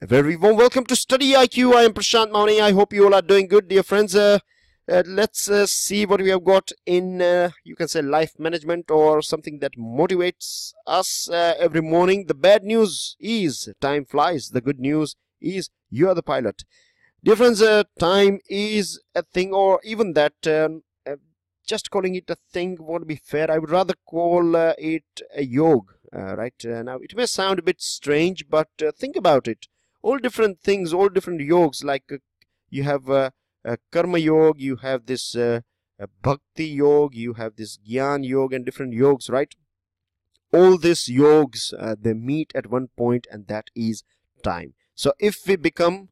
A very warm welcome to StudyIQ. I am Prashant Mauni. I hope you all are doing good, dear friends. Let's see what we have got in, you can say, life management or something that motivates us every morning. The bad news is time flies. The good news is you are the pilot. Dear friends, time is a thing, or even that, just calling it a thing won't be fair. I would rather call it a yoga, right? Now, it may sound a bit strange, but think about it. All different things, all different yogas, like you have karma yoga, you have this bhakti yoga, you have this gyan yoga, and different yogas, right? All these yogas, they meet at one point, and that is time. So if we become,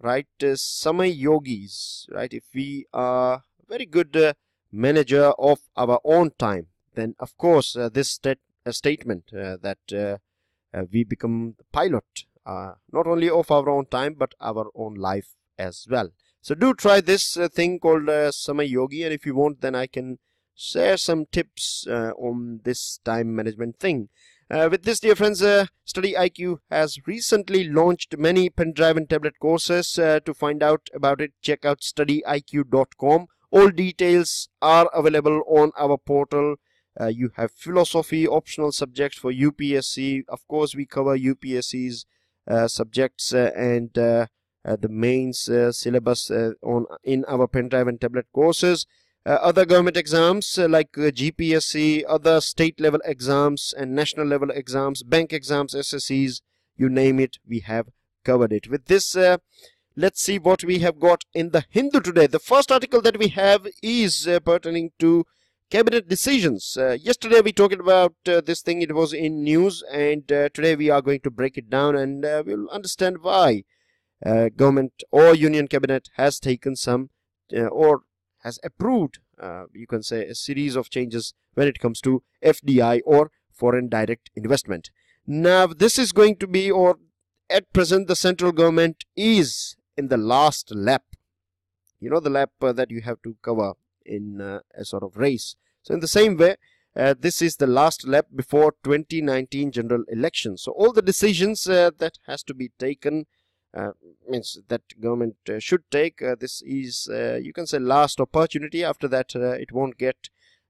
right, samay yogis, right, if we are very good manager of our own time, then of course this statement that we become the pilot, not only of our own time but our own life as well. So do try this thing called Samay Yogi, and if you want, then I can share some tips on this time management thing. With this, dear friends, StudyIQ has recently launched many pen drive and tablet courses. To find out about it, check out StudyIQ.com. All details are available on our portal. You have philosophy, optional subjects for UPSC. Of course, we cover UPSC's subjects and the mains syllabus in our pen drive and tablet courses. Other government exams like GPSC, other state level exams and national level exams, bank exams, SSCs, you name it, we have covered it. With this, let's see what we have got in the Hindu today. The first article that we have is pertaining to cabinet decisions. Yesterday we talked about this thing, it was in news, and today we are going to break it down, and we'll understand why government or union cabinet has taken some or has approved, you can say, a series of changes when it comes to FDI or foreign direct investment. Now this is going to be, or at present the central government is in the last lap. You know, the lap that you have to cover in a sort of race. So in the same way, this is the last lap before 2019 general election. So all the decisions that has to be taken, means that government should take, this is, you can say, last opportunity. After that, it won't get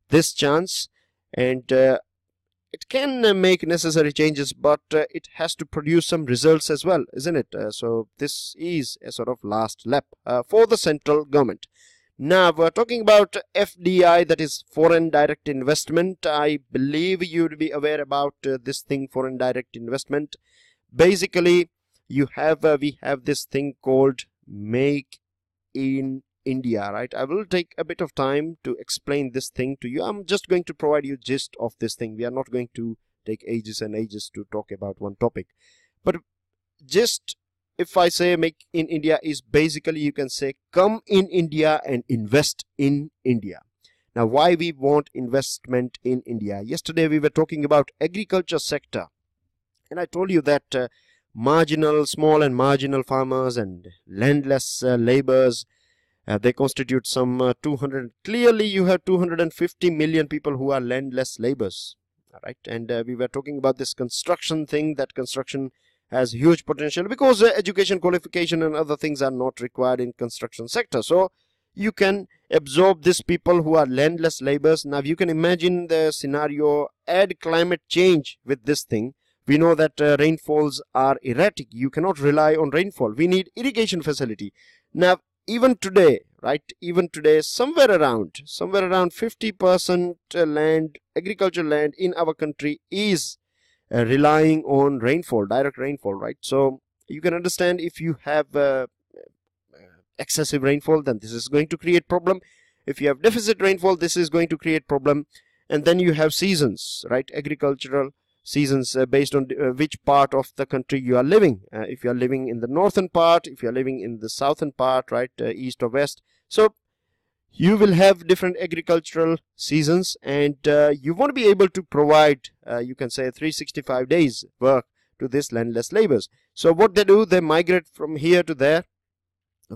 this chance, and it can make necessary changes, but it has to produce some results as well, isn't it? So this is a sort of last lap for the central government. Now we're talking about FDI, that is foreign direct investment. I believe you'd be aware about this thing, foreign direct investment. Basically, you have we have this thing called Make in India, right? I will take a bit of time to explain this thing to you. I'm just going to provide you gist of this thing. We are not going to take ages and ages to talk about one topic, but just if I say Make in India is basically, you can say, come in India and invest in India. Now why we want investment in India? Yesterday we were talking about agriculture sector, and I told you that marginal, small and marginal farmers and landless laborers, they constitute some 200, clearly you have 250 million people who are landless laborers, right? And we were talking about this construction thing, that construction has huge potential because education, qualification and other things are not required in construction sector. So you can absorb these people who are landless laborers. Now you can imagine the scenario, add climate change with this thing. We know that rainfalls are erratic. You cannot rely on rainfall. We need irrigation facility. Now, even today, right, even today, somewhere around 50% land, agricultural land in our country is relying on rainfall, direct rainfall, right? So you can understand, if you have excessive rainfall, then this is going to create problem. If you have deficit rainfall, this is going to create problem. And then you have seasons, right? Agricultural seasons based on which part of the country you are living. If you are living in the northern part, if you are living in the southern part, right, east or west, so you will have different agricultural seasons, and you won't be able to provide, you can say, 365 days work to these landless laborers. So what they do, they migrate from here to there.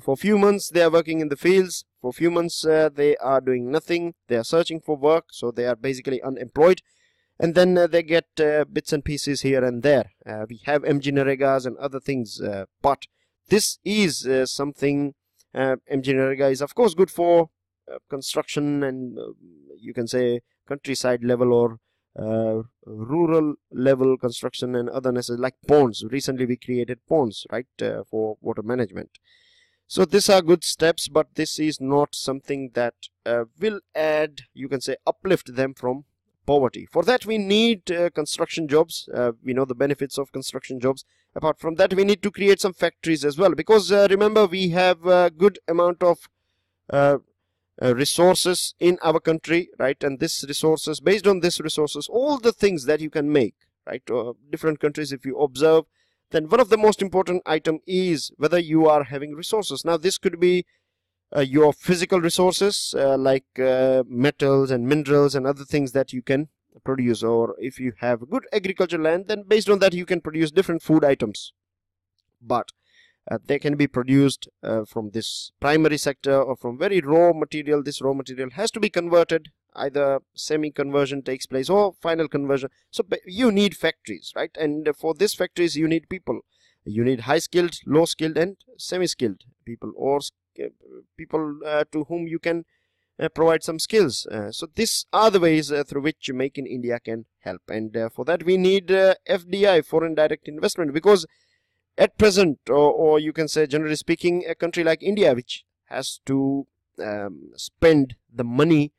For a few months they are working in the fields, for a few months they are doing nothing, they are searching for work, so they are basically unemployed. and then they get bits and pieces here and there. We have MG Naregas and other things, but this is something. MG Narega is of course good for construction and you can say countryside level or rural level construction and other necessities like ponds. Recently we created ponds, right, for water management. So these are good steps, but this is not something that will add, you can say, uplift them from poverty. For that we need construction jobs. We know the benefits of construction jobs. Apart from that, we need to create some factories as well, because remember, we have a good amount of resources in our country, right? And this resources, based on this resources, all the things that you can make, right? Different countries, if you observe, then one of the most important item is whether you are having resources. Now this could be your physical resources like metals and minerals and other things that you can produce, or if you have good agricultural land, then based on that you can produce different food items. But they can be produced from this primary sector or from very raw material. This raw material has to be converted, either semi-conversion takes place or final conversion. So you need factories, right? And for these factories you need people. You need high-skilled, low-skilled and semi-skilled people, or people to whom you can provide some skills. So these are the ways through which Make in India can help. And for that we need FDI, foreign direct investment, because at present, or you can say generally speaking, a country like India, which has to spend the money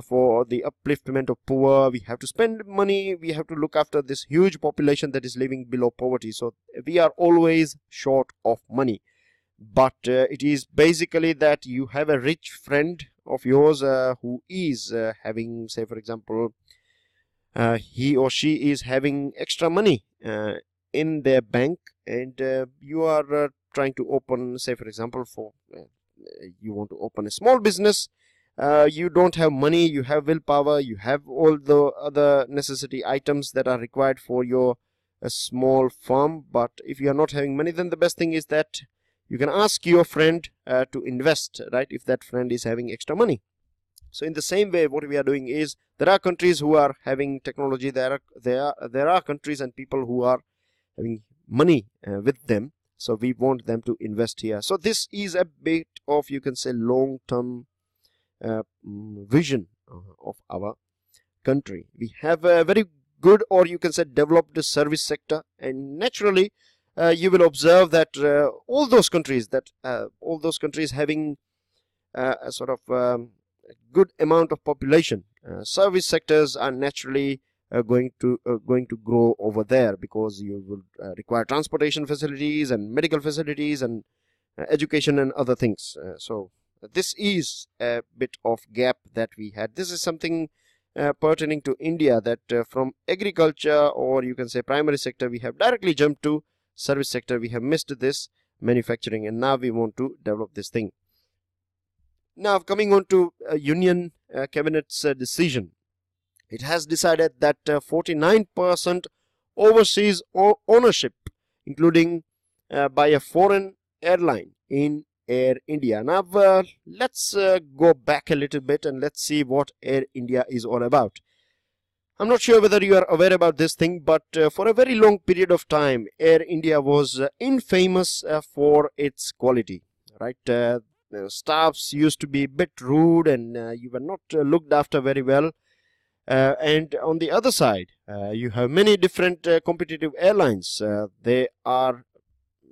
for the upliftment of poor, we have to spend money, we have to look after this huge population that is living below poverty. So we are always short of money. But it is basically that you have a rich friend of yours who is having, say for example, he or she is having extra money in their bank, and you are trying to open, say for example, for you want to open a small business. You don't have money, you have willpower, you have all the other necessity items that are required for your small firm, but if you are not having money, then the best thing is that you can ask your friend to invest, right, if that friend is having extra money. So in the same way, what we are doing is, there are countries who are having technology, there are countries and people who are having money with them, so we want them to invest here. So this is a bit of, you can say, long-term vision of our country. We have a very good, or you can say developed service sector, and naturally you will observe that all those countries having a sort of good amount of population, service sectors are naturally going to grow over there, because you will require transportation facilities and medical facilities and education and other things. So this is a bit of gap that we had. This is something pertaining to India, that from agriculture, or you can say primary sector, we have directly jumped to service sector. We have missed this manufacturing, and now we want to develop this thing. Now coming on to Union Cabinet's decision. It has decided that 49% overseas ownership, including by a foreign airline in Air India. Now let's go back a little bit and let's see what Air India is all about. I'm not sure whether you are aware about this thing, but for a very long period of time, Air India was infamous for its quality, right? Staffs used to be a bit rude, and you were not looked after very well. And on the other side, you have many different competitive airlines. They are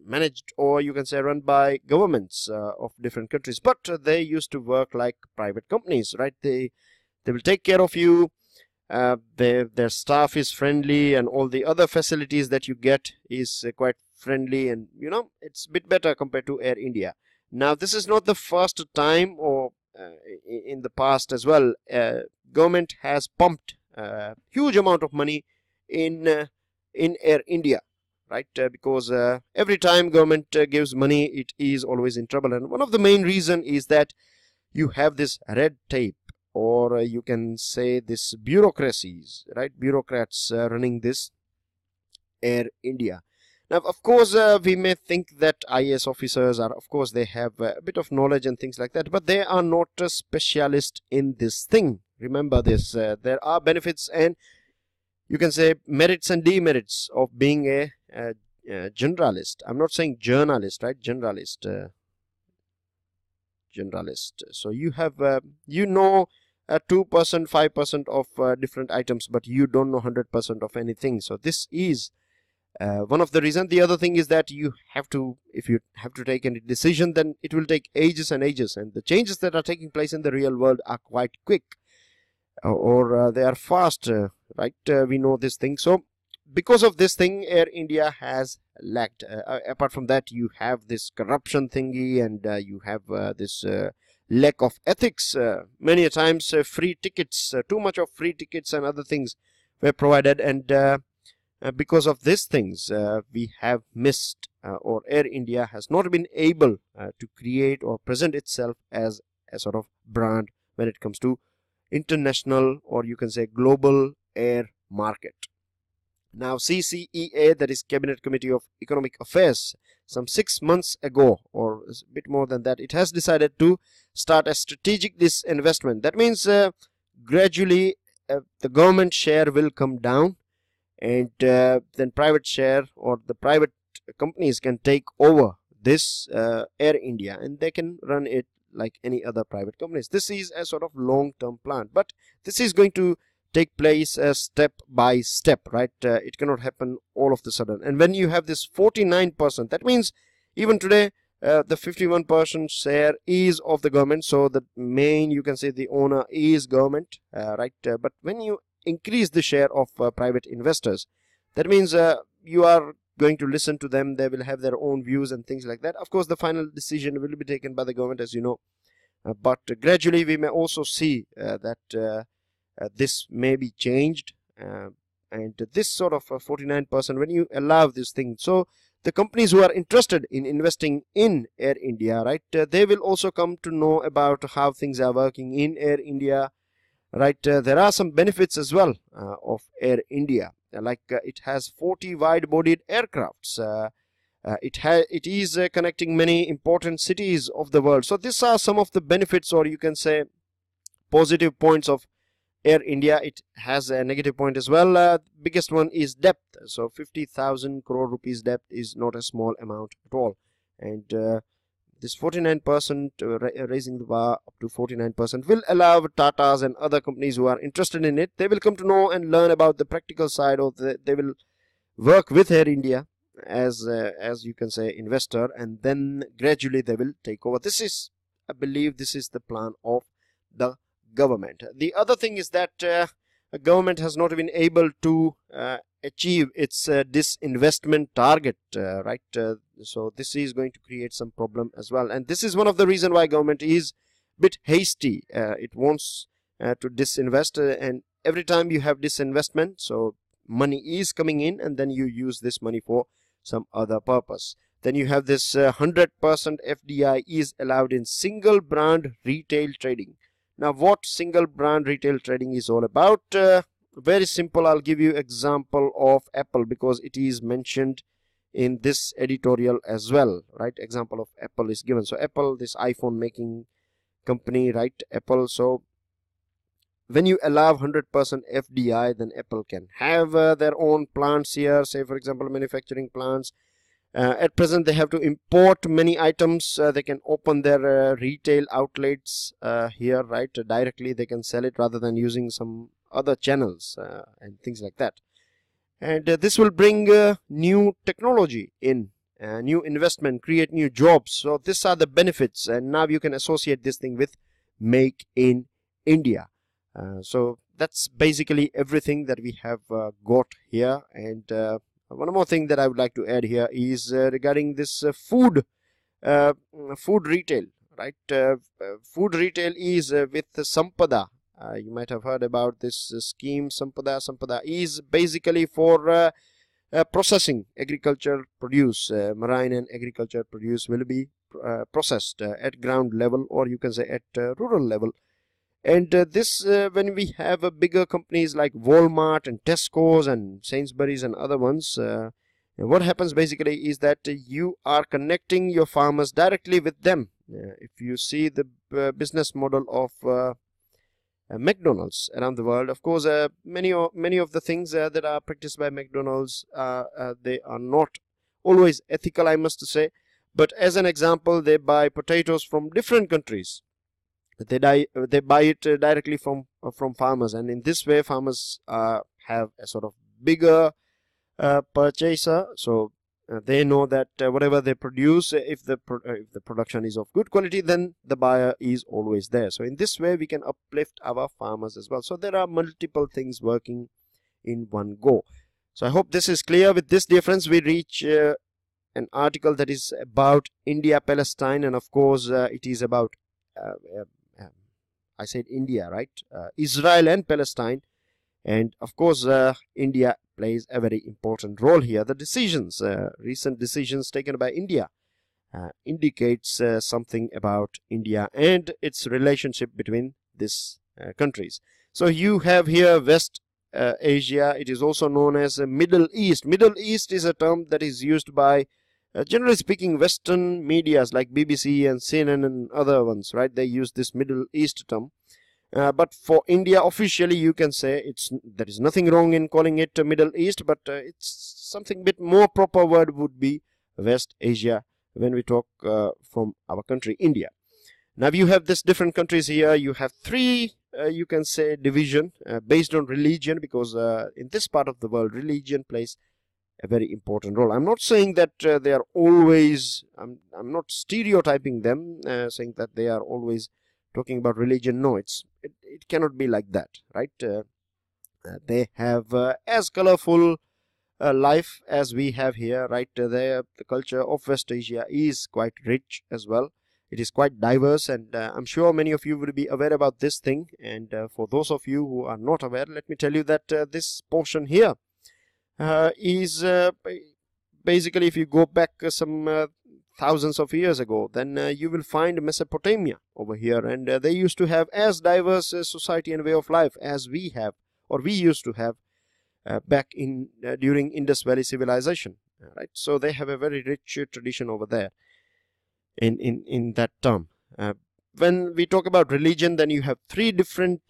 managed, or you can say run by governments of different countries, but they used to work like private companies, right? They will take care of you. Their staff is friendly, and all the other facilities that you get is quite friendly, and you know, it's a bit better compared to Air India. Now this is not the first time, or in the past as well, government has pumped huge amount of money in Air India, right? Because every time government gives money, it is always in trouble, and one of the main reason is that you have this red tape, or you can say this bureaucracies, right? Bureaucrats running this Air India. Now, of course, we may think that IAS officers are, of course, they have a bit of knowledge and things like that, but they are not a specialist in this thing. Remember this, there are benefits, and you can say, merits and demerits of being a generalist. I'm not saying journalist, right? Generalist. Generalist. So you have, 2%, 5% of different items, but you don't know 100% of anything. So this is one of the reasons. The other thing is that you have to, if you have to take any decision, then it will take ages and ages, and the changes that are taking place in the real world are quite quick, or they are fast, right? We know this thing. So because of this thing, Air India has lacked. Apart from that, you have this corruption thingy, and you have this lack of ethics. Many a times free tickets, too much of free tickets and other things were provided, and because of these things, we have missed, or Air India has not been able to create or present itself as a sort of brand when it comes to international, or you can say global air market. Now CCEA, that is Cabinet Committee of Economic Affairs, some 6 months ago, or a bit more than that, it has decided to start a strategic disinvestment. That means gradually the government share will come down, and then private share, or the private companies can take over this Air India, and they can run it like any other private companies. This is a sort of long-term plan, but this is going to take place step by step, right? It cannot happen all of the sudden. And when you have this 49%, that means even today the 51% share is of the government, so the main, you can say, the owner is government, right? But when you increase the share of private investors, that means you are going to listen to them. They will have their own views and things like that. Of course, the final decision will be taken by the government, as you know, but gradually we may also see that this may be changed, and this sort of 49%, when you allow this thing, so the companies who are interested in investing in Air India, right, they will also come to know about how things are working in Air India, right? There are some benefits as well of Air India, like it has 40 wide-bodied aircrafts. It is connecting many important cities of the world. So these are some of the benefits, or you can say positive points of Air India. It has a negative point as well. Biggest one is depth. So 50,000 crore rupees depth is not a small amount at all, and this 49%, raising the bar up to 49%, will allow Tatas and other companies who are interested in it, they will come to know and learn about the practical side of they will work with Air India as you can say investor, and then gradually they will take over. This is, I believe, this is the plan of the government. The other thing is that the government has not been able to achieve its disinvestment target, right? So this is going to create some problem as well, and this is one of the reason why government is a bit hasty. It wants to disinvest, and every time you have disinvestment, so money is coming in, and then you use this money for some other purpose. Then you have this 100% FDI is allowed in single brand retail trading. Now what single brand retail trading is all about? Very simple. I'll give you example of Apple, because it is mentioned in this editorial as well, right? Example of Apple is given. So Apple, this iPhone making company, right? Apple. So when you allow 100% FDI, then Apple can have their own plants here, say for example manufacturing plants. At present they have to import many items. They can open their retail outlets here, right? Directly they can sell it rather than using some other channels and things like that. And this will bring new technology in, new investment, create new jobs. So these are the benefits, and now you can associate this thing with Make in India. So that's basically everything that we have got here. And one more thing that I would like to add here is regarding this food retail, right? Food retail is with Sampada. You might have heard about this scheme, Sampada. Sampada is basically for processing agriculture produce. Marine and agriculture produce will be processed at ground level, or you can say at rural level. And this when we have bigger companies like Walmart and Tesco's and Sainsbury's and other ones, what happens basically is that you are connecting your farmers directly with them. If you see the business model of McDonald's around the world. Of course, many of the things that are practiced by McDonald's, they are not always ethical, I must say. But as an example, they buy potatoes from different countries. They buy it directly from farmers, and in this way, farmers have a sort of bigger purchaser. So they know that whatever they produce, if the production is of good quality, then the buyer is always there. So in this way, we can uplift our farmers as well. So there are multiple things working in one go. So I hope this is clear. With this, dear friends, we reach an article that is about India, Palestine, and of course it is about I said India, right? Israel and Palestine, and of course India plays a very important role here. The decisions, recent decisions taken by India indicates something about India and its relationship between these countries. So you have here West Asia. It is also known as Middle East. Middle East is a term that is used by generally speaking Western medias like BBC and CNN and other ones, right? They use this Middle East term. But for India, officially, you can say there is nothing wrong in calling it Middle East, but it's something bit more proper word would be West Asia when we talk from our country, India. Now you have this different countries here. You have three, you can say, division based on religion, because in this part of the world, religion plays a very important role. I'm not saying that they are always, I'm not stereotyping them, saying that they are always talking about religion. No, it cannot be like that, right? They have as colorful life as we have here, right? The culture of West Asia is quite rich as well. It is quite diverse, and I'm sure many of you will be aware about this thing. And for those of you who are not aware, let me tell you that this portion here is basically, if you go back some thousands of years ago, then you will find Mesopotamia over here, and they used to have as diverse a society and way of life as we have, or we used to have back in during Indus Valley civilization, right? So they have a very rich tradition over there in that term. When we talk about religion, then you have three different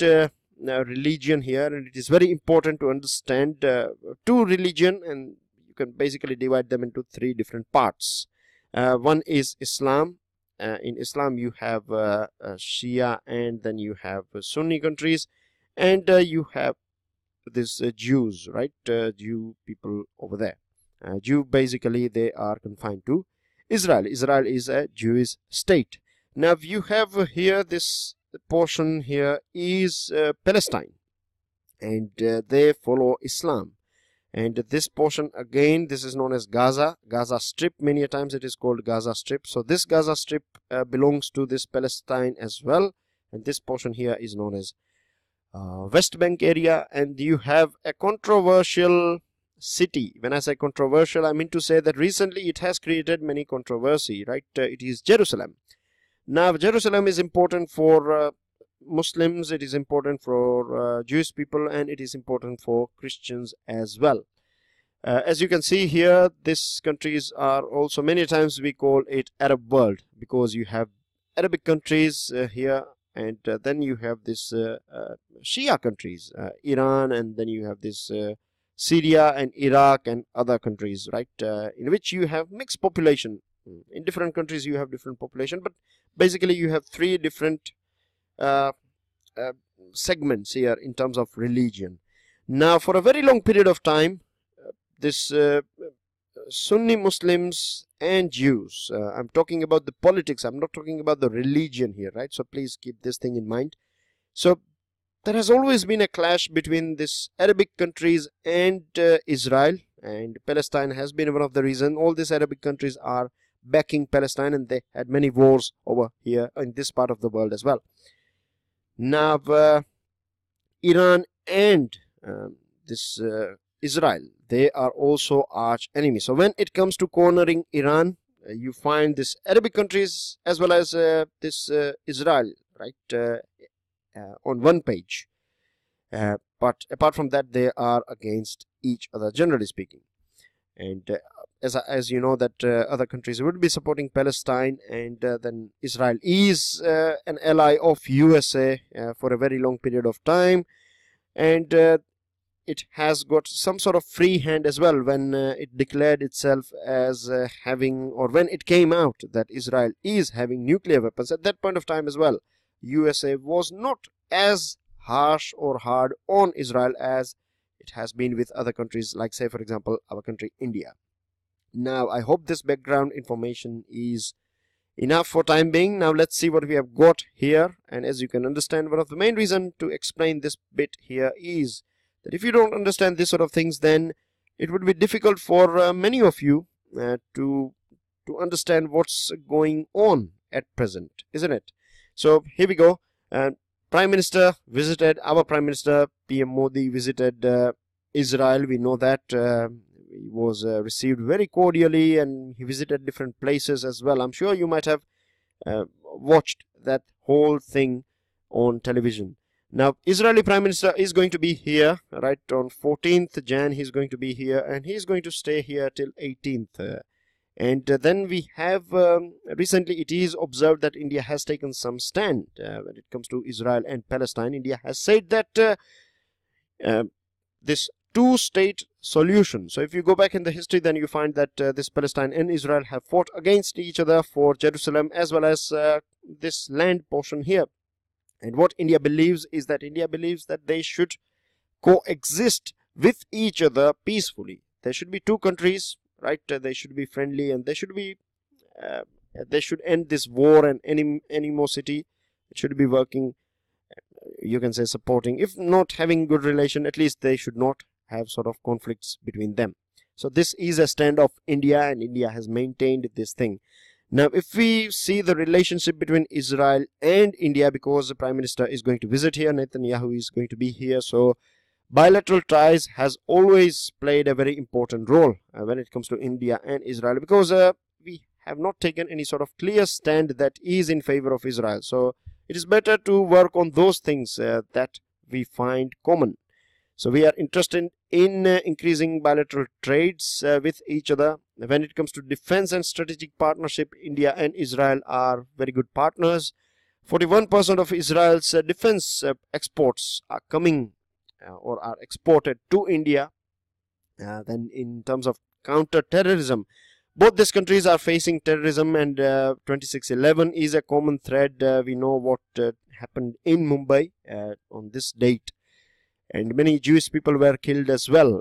religion here, and it is very important to understand two religion, and you can basically divide them into three different parts. One is Islam. In Islam you have Shia, and then you have Sunni countries, and you have this Jews, right? Jew people over there. Jew, basically they are confined to Israel. Israel is a Jewish state. Now you have here this portion here is Palestine, and they follow Islam. And this portion, again, this is known as Gaza Strip. Many a times it is called Gaza Strip. So this Gaza Strip belongs to this Palestine as well. And this portion here is known as West Bank area. And you have a controversial city. When I say controversial, I mean to say that recently it has created many controversy, right? It is Jerusalem. Now, Jerusalem is important for Muslims, it is important for Jewish people, and it is important for Christians as well. As you can see here, these countries are also, many times we call it Arab world, because you have Arabic countries here, and then you have this Shia countries, Iran, and then you have this Syria and Iraq and other countries, right, in which you have mixed population. In different countries you have different population, but basically you have three different segments here in terms of religion. Now, for a very long period of time, this Sunni Muslims and Jews, I'm talking about the politics, I'm not talking about the religion here, right? So please keep this thing in mind. So there has always been a clash between this Arabic countries and Israel, and Palestine has been one of the reasons. All these Arabic countries are backing Palestine, and they had many wars over here in this part of the world as well. Now Iran and this Israel, they are also arch enemies. So when it comes to cornering Iran, you find this Arabic countries as well as this Israel, right, on one page, but apart from that they are against each other, generally speaking. And as you know that other countries would be supporting Palestine, and then Israel is an ally of USA for a very long period of time, and it has got some sort of free hand as well when it declared itself as having, or when it came out that Israel is having nuclear weapons. At that point of time as well, USA was not as harsh or hard on Israel as it has been with other countries, like say for example our country India. Now I hope this background information is enough for time being. Now let's see what we have got here. And as you can understand, one of the main reason to explain this bit here is that if you don't understand this sort of things, then it would be difficult for many of you to understand what's going on at present, isn't it? So here we go. Prime Minister visited, our Prime Minister PM Modi visited Israel. We know that he was received very cordially, and he visited different places as well. I'm sure you might have watched that whole thing on television. Now, Israeli Prime Minister is going to be here, right, on 14th Jan. He's going to be here, and he's going to stay here till 18th. And then we have, recently it is observed that India has taken some stand when it comes to Israel and Palestine. India has said that this two-state solution. So if you go back in the history, then you find that this Palestine and Israel have fought against each other for Jerusalem as well as this land portion here. And what India believes is that they should coexist with each other peacefully. There should be two countries, right? They should be friendly, and they should be they should end this war and animosity. It should be working, you can say supporting, if not having good relation, at least they should not have sort of conflicts between them. So this is a stand of India, and India has maintained this thing. Now if we see the relationship between Israel and India, because the Prime Minister is going to visit here, Netanyahu is going to be here, so bilateral ties has always played a very important role when it comes to India and Israel, because we have not taken any sort of clear stand that is in favor of Israel. So it is better to work on those things that we find common. So we are interested in increasing bilateral trades with each other. When it comes to defense and strategic partnership, India and Israel are very good partners. 41% of Israel's defense exports are coming or are exported to India. Then in terms of counter-terrorism, both these countries are facing terrorism, and 26/11 is a common thread. We know what happened in Mumbai on this date, and many Jewish people were killed as well.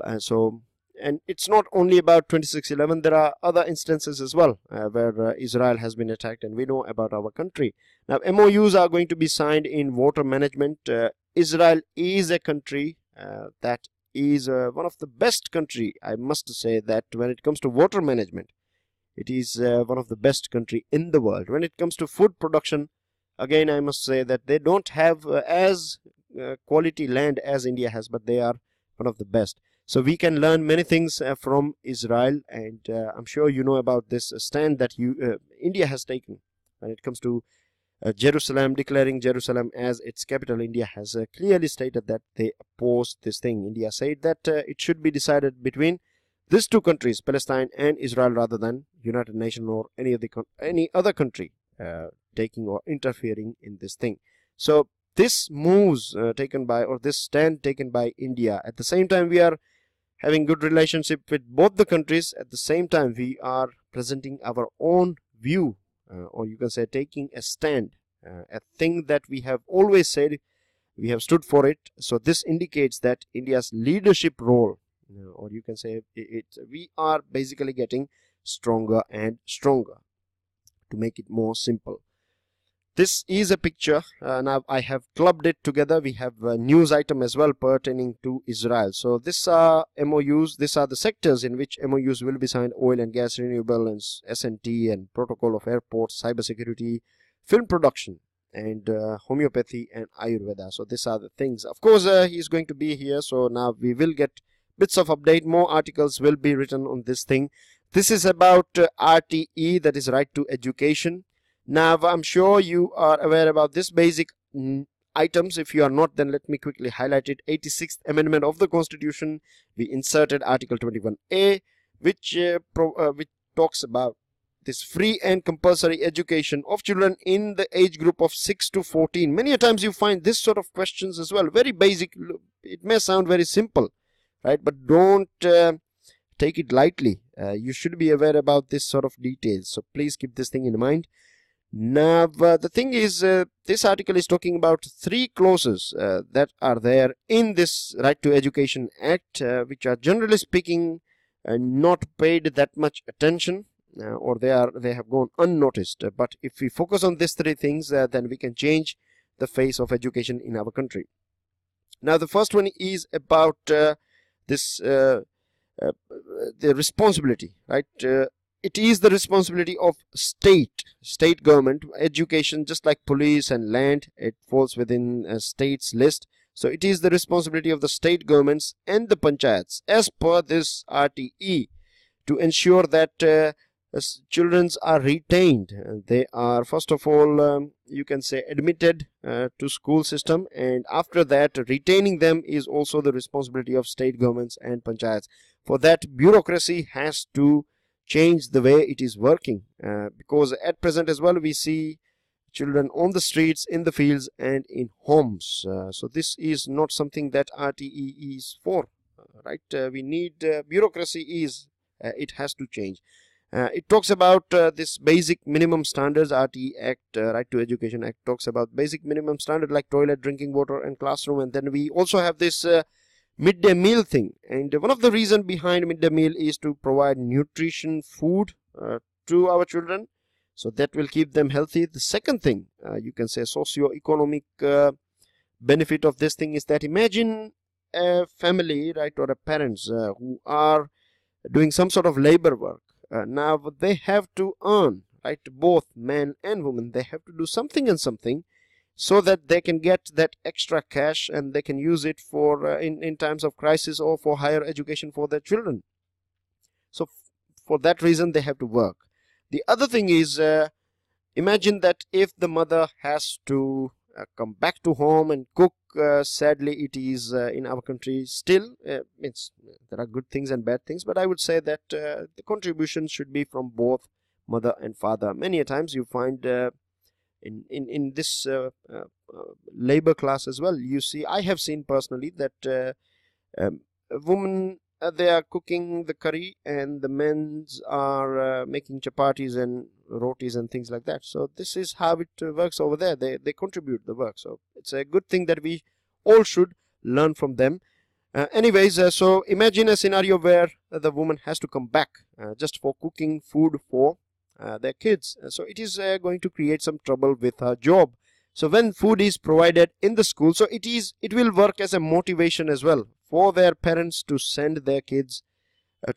And it's not only about 26/11, there are other instances as well where Israel has been attacked, and we know about our country. Now MOUs are going to be signed in water management. Israel is a country that is one of the best country, I must say, that when it comes to water management, it is one of the best country in the world. When it comes to food production, again I must say that they don't have as quality land as India has, but they are one of the best. So we can learn many things from Israel, and I'm sure you know about this stand that India has taken when it comes to Jerusalem, declaring Jerusalem as its capital. India has clearly stated that they oppose this thing. India said that it should be decided between these two countries, Palestine and Israel, rather than United Nations or any other country taking or interfering in this thing. So this moves taken by, or this stand taken by India. At the same time, we are having good relationship with both the countries. At the same time, we are presenting our own view, or you can say taking a stand, a thing that we have always said, we have stood for it. So this indicates that India's leadership role, or you can say we are basically getting stronger and stronger, to make it more simple. This is a picture. Now I have clubbed it together. We have a news item as well pertaining to Israel. So these are MOUs. These are the sectors in which MOUs will be signed: oil and gas, renewable, and S&T, and protocol of airports, cybersecurity, film production, and homeopathy and Ayurveda. So these are the things. Of course, he is going to be here. So now we will get bits of update. More articles will be written on this thing. This is about RTE, that is Right to Education. Now I'm sure you are aware about this basic items. If you are not, then let me quickly highlight it. 86th Amendment of the Constitution, we inserted Article 21A. which talks about this free and compulsory education of children in the age group of 6 to 14. Many a times you find this sort of questions as well. Very basic. It may sound very simple, right? But don't take it lightly. You should be aware about this sort of details. So please keep this thing in mind. Now, the thing is, this article is talking about 3 clauses that are there in this Right to Education Act, which are generally speaking not paid that much attention, or they have gone unnoticed. But if we focus on these 3 things, then we can change the face of education in our country. Now, the first one is about this the responsibility, right? It is the responsibility of state government. Education, just like police and land, it falls within a state's list. So it is the responsibility of the state governments and the panchayats, as per this RTE, to ensure that children are retained. They are, first of all, you can say, admitted to school system, and after that, retaining them is also the responsibility of state governments and panchayats. For that, bureaucracy has to change the way it is working, because at present as well we see children on the streets, in the fields and in homes. So this is not something that RTE is for, right? We need bureaucracy it has to change. It talks about this basic minimum standards. RTE Act, Right to Education Act, talks about basic minimum standard like toilet, drinking water and classroom. And then we also have this midday meal thing, and one of the reasons behind midday meal is to provide nutrition food to our children, so that will keep them healthy. The second thing, you can say socio-economic benefit of this thing, is that imagine a family, right, or a parents who are doing some sort of labor work. Now they have to earn, right? Both men and women, they have to do something and something, so that they can get that extra cash and they can use it for in times of crisis or for higher education for their children. So for that reason they have to work. The other thing is, imagine that if the mother has to come back to home and cook. Sadly, it is in our country still, there are good things and bad things, but I would say that the contribution should be from both mother and father. Many a times you find in this labor class as well, you see, I have seen personally that women, they are cooking the curry and the men are making chapatis and rotis and things like that. So this is how it works over there. They contribute the work. So it's a good thing that we all should learn from them. So imagine a scenario where the woman has to come back just for cooking food for their kids. So it is going to create some trouble with her job. So when food is provided in the school, so it will work as a motivation as well for their parents to send their kids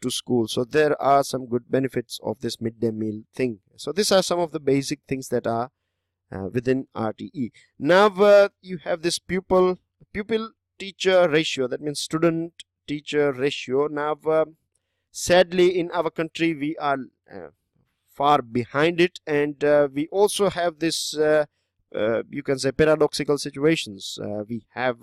to school. So there are some good benefits of this midday meal thing. So these are some of the basic things that are within RTE. Now you have this pupil teacher ratio, that means student teacher ratio. Now sadly in our country we are far behind it, and we also have this you can say paradoxical situations. We have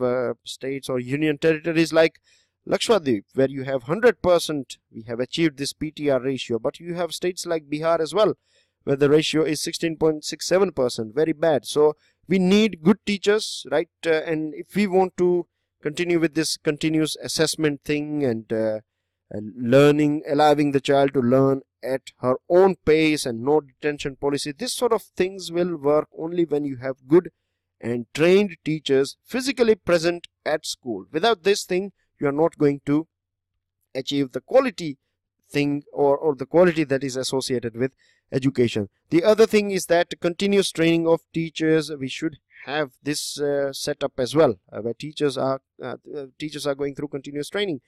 states or union territories like Lakshadweep, where you have 100%, we have achieved this PTR ratio, but you have states like Bihar as well, where the ratio is 16.67%, very bad. So we need good teachers, right? And if we want to continue with this continuous assessment thing and learning, allowing the child to learn at her own pace and no detention policy, this sort of things will work only when you have good and trained teachers physically present at school. Without this thing, you are not going to achieve the quality thing or the quality that is associated with education. The other thing is that continuous training of teachers. We should have this setup as well, where teachers are going through continuous training.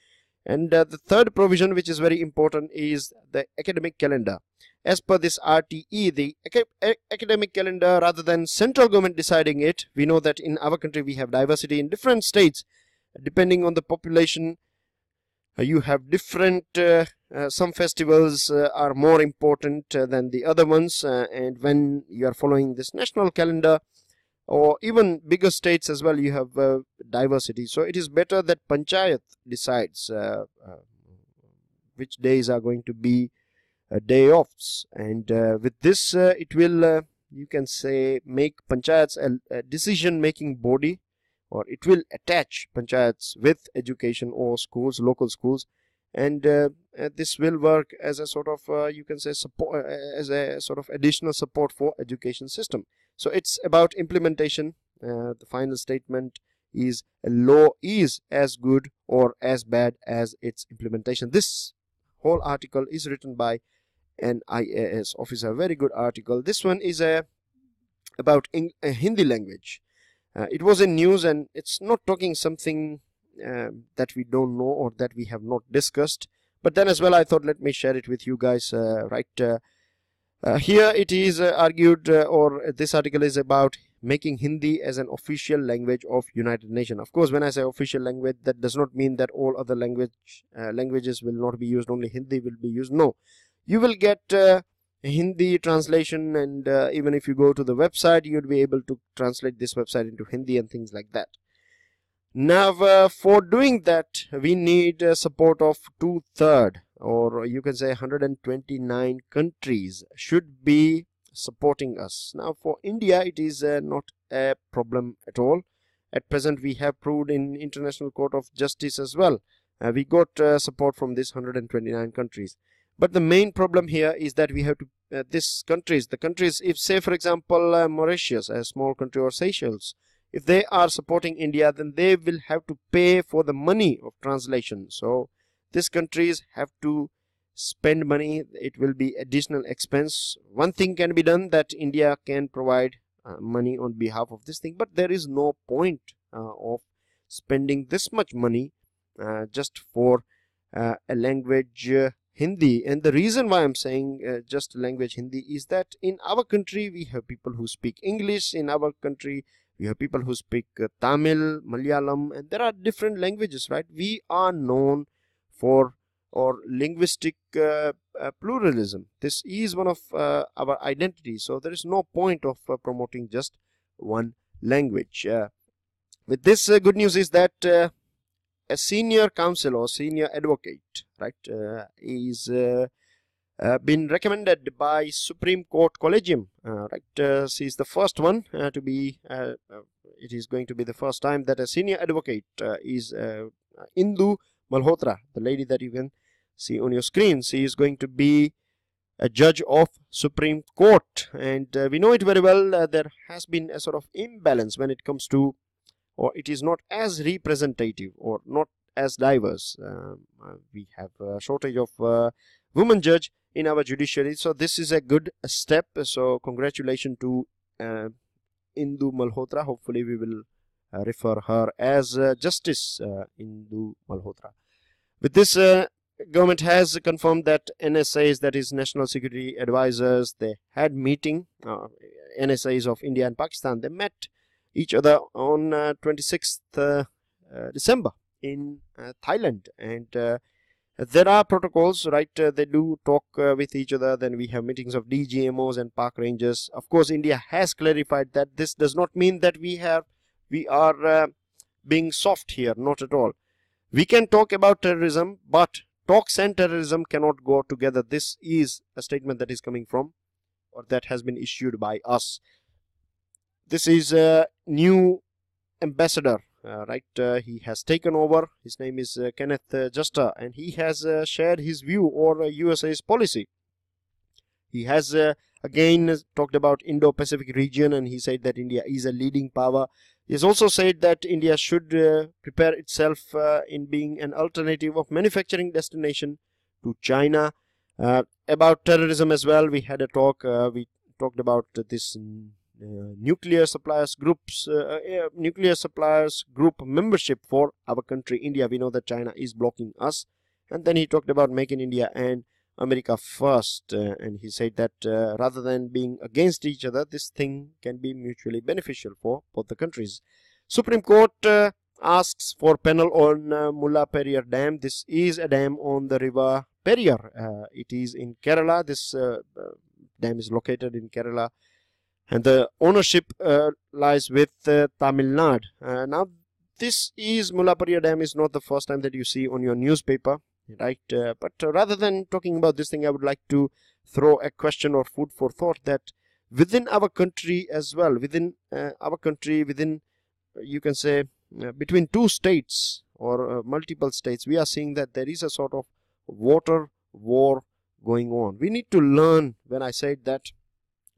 And the third provision, which is very important, is the academic calendar. As per this RTE, the academic calendar, rather than central government deciding it, we know that in our country we have diversity in different states. Depending on the population, you have different, some festivals are more important than the other ones, and when you are following this national calendar, or even bigger states as well, you have diversity. So it is better that panchayat decides which days are going to be day offs, and with this it will you can say make panchayats a decision making body, or it will attach panchayats with education or schools, local schools, and this will work as a sort of you can say support, as a sort of additional support for education system. So it's about implementation. The final statement is a law is as good or as bad as its implementation. This whole article is written by an IAS officer. Very good article. This one is about Hindi language. It was in news, and it's not talking something that we don't know or that we have not discussed, but then as well I thought let me share it with you guys. Here it is argued, or this article is about making Hindi as an official language of United Nations. Of course, when I say official language, that does not mean that all other languages will not be used, only Hindi will be used. No, you will get Hindi translation, and even if you go to the website, you'd be able to translate this website into Hindi and things like that. Now for doing that, we need support of 2/3, or you can say 129 countries should be supporting us. Now for India, it is not a problem at all. At present, we have proved in International Court of Justice as well. We got support from these 129 countries. But the main problem here is that we have to the countries, if say for example Mauritius, a small country, or Seychelles, if they are supporting India, then they will have to pay for the money of translation. So these countries have to spend money. It will be additional expense. One thing can be done, that India can provide money on behalf of this thing, but there is no point of spending this much money just for a language Hindi. And the reason why I'm saying just language Hindi is that in our country we have people who speak English. In our country we have people who speak Tamil, Malayalam, and there are different languages, right? We are known for our linguistic pluralism. This is one of our identities. So there is no point of promoting just one language. With this, good news is that a senior counsel or senior advocate, right, is been recommended by Supreme Court Collegium. She is the first one to be. It is going to be the first time that a senior advocate is Indu Malhotra, the lady that you can see on your screen. She is going to be a judge of Supreme Court, and we know it very well. There has been a sort of imbalance when it comes to, or it is not as representative or not as diverse. We have a shortage of women judge in our judiciary, so this is a good step. So congratulations to Indu Malhotra. Hopefully we will refer her as Justice Indu Malhotra. With this, government has confirmed that NSAs, that is National Security Advisors, they had meeting. NSAs of India and Pakistan, they met each other on 26th December in Thailand, and there are protocols, right? They do talk with each other. Then we have meetings of DGMOs and park rangers. Of course, India has clarified that this does not mean that we are being soft here. Not at all. We can talk about terrorism, but talks and terrorism cannot go together. This is a statement that is coming from, or that has been issued by us. This is a new ambassador, right? He has taken over. His name is Kenneth Juster, and he has shared his view or USA's policy. He has again talked about Indo-Pacific region, and he said that India is a leading power. He has also said that India should prepare itself in being an alternative of manufacturing destination to China. About terrorism as well, we had a talk. We talked about this nuclear suppliers group membership for our country India. We know that China is blocking us, and then he talked about Make in India and America First, and he said that rather than being against each other, this thing can be mutually beneficial for both the countries. Supreme Court asks for panel on Mullaperiyar Dam. This is a dam on the river Periyar. It is in Kerala. This dam is located in Kerala, and the ownership lies with Tamil Nadu. Now, this is Mullaperiyar Dam is not the first time that you see on your newspaper. right? But rather than talking about this thing, I would like to throw a question or food for thought that within our country as well, within our country, within you can say between two states or multiple states, we are seeing that there is a sort of water war going on. We need to learn, when I said that,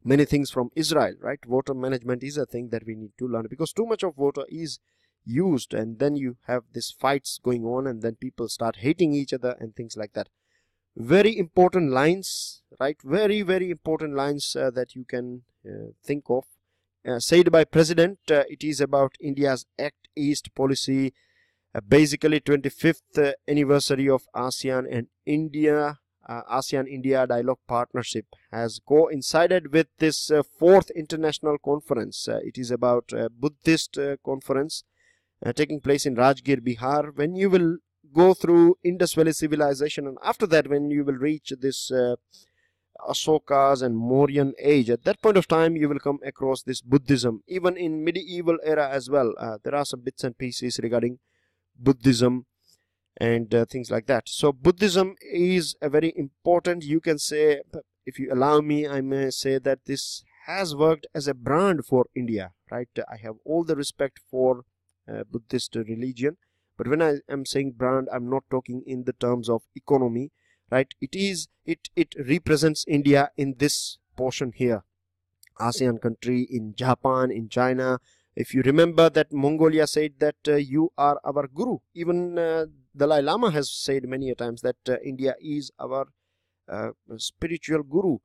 many things from Israel, right? Water management is a thing that we need to learn, because too much of water is used, and then you have these fights going on, and then people start hating each other and things like that. Very important lines, right? Very, very important lines that you can think of. Said by President, it is about India's Act East policy, basically 25th anniversary of ASEAN and India. ASEAN-India Dialogue Partnership has coincided with this 4th international conference. It is about a Buddhist conference taking place in Rajgir, Bihar. When you will go through Indus Valley civilization, and after that when you will reach this Asoka's and Mauryan age, at that point of time you will come across this Buddhism. Even in medieval era as well, there are some bits and pieces regarding Buddhism and things like that. So Buddhism is a very important, you can say, if you allow me, I may say that this has worked as a brand for India, right? I have all the respect for Buddhist religion, but when I am saying brand, I'm not talking in the terms of economy, right? It represents India in this portion here. ASEAN country, in Japan, in China. If you remember that Mongolia said that you are our guru. Even Dalai Lama has said many a times that India is our spiritual guru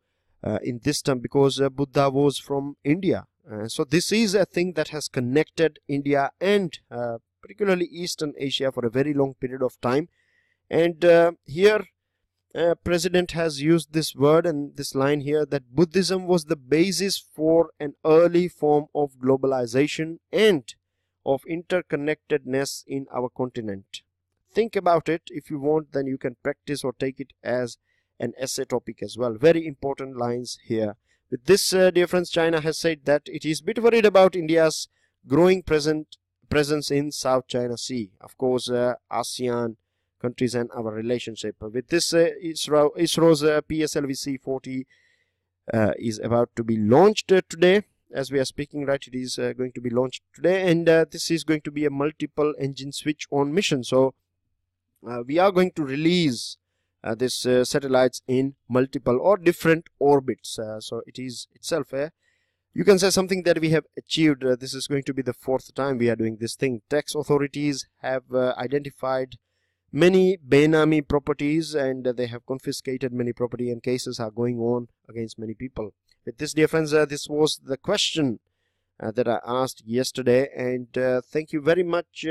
in this term, because Buddha was from India. So this is a thing that has connected India and particularly Eastern Asia for a very long period of time. And here President has used this word and this line here, that Buddhism was the basis for an early form of globalization and of interconnectedness in our continent. Think about it. If you want, then you can practice or take it as an essay topic as well. Very important lines here. With this, dear friends, China has said that it is a bit worried about India's growing presence in South China Sea. Of course, ASEAN countries and our relationship. With this, ISRO's PSLV C40 is about to be launched today. As we are speaking, right, it is going to be launched today, and this is going to be a multiple engine switch on mission. So we are going to release this satellites in multiple or different orbits. So it is itself you can say something that we have achieved. This is going to be the 4th time we are doing this thing. Tax authorities have identified many Benami properties, and they have confiscated many property, and cases are going on against many people. With this, dear friends, this was the question that I asked yesterday, and thank you very much,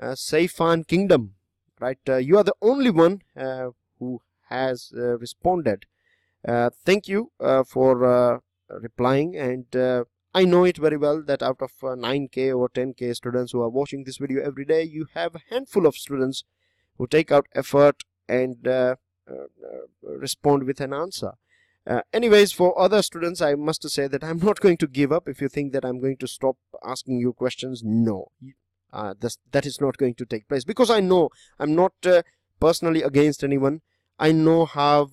Saifan Kingdom, right? You are the only one who has responded. Thank you for replying, and I know it very well that out of 9k or 10k students who are watching this video every day, you have a handful of students who take out effort and respond with an answer. Anyways, for other students, I must say that I'm not going to give up. If you think that I'm going to stop asking you questions, no, that is not going to take place, because I know I'm not personally against anyone. I know how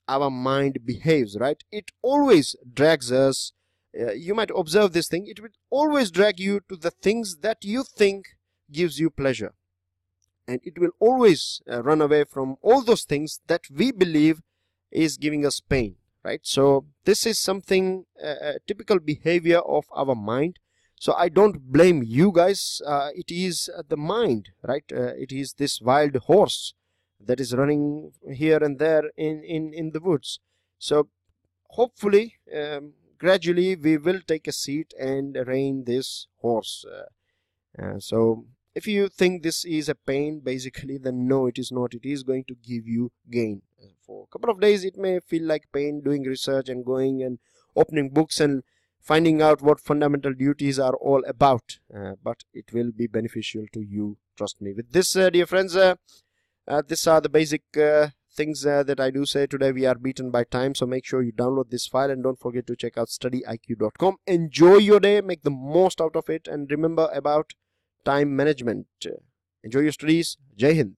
our mind behaves, right? It always drags us. You might observe this thing. It will always drag you to the things that you think gives you pleasure. And it will always run away from all those things that we believe is giving us pain, right? So this is something, typical behavior of our mind. So I don't blame you guys. It is the mind, right? It is this wild horse that is running here and there in the woods. So hopefully, gradually we will take a seat and rein this horse. So if you think this is a pain, basically, then no, it is not. It is going to give you gain. For a couple of days, it may feel like pain doing research and going and opening books and finding out what fundamental duties are all about. But it will be beneficial to you, trust me. With this, dear friends, these are the basic things that I do say. Today we are beaten by time, so make sure you download this file and don't forget to check out StudyIQ.com. Enjoy your day, make the most out of it, and remember about time management. Enjoy your studies. Jai Hind.